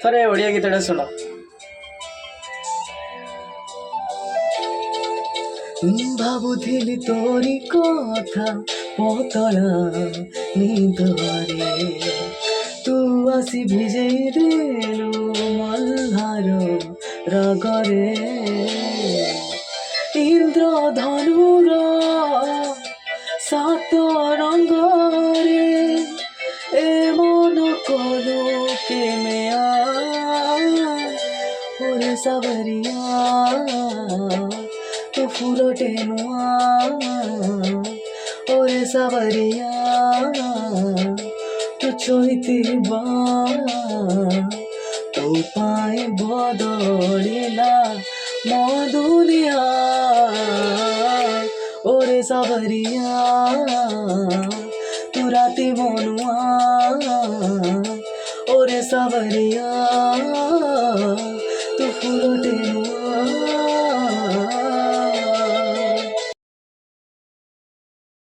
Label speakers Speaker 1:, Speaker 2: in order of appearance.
Speaker 1: ଥରେ ଓଡ଼ିଆ ଗୀତଟା ଶୁଣ। ଭାବୁଥିଲି ତୋରି କଥା ପତଳା ନିଦରେ, ତୁ ଆସି ଭିଜେଇ ଦେଲୁ ମଲ୍ହାର ରାଗରେ। ଇନ୍ଦ୍ରଧନୁର ସାତ ରଙ୍ଗରେ ଏ মন কলো কেমেয়া ওরে সাবরিয়া তু ফুলটে নোয়া ওরে সাবরিয়া তু চৈতি বা তো পাই বদলিলা মো দুনিয়া ওরে সাবরিয়া तू राती मनुआ ओरे सावरिया तू फुलटे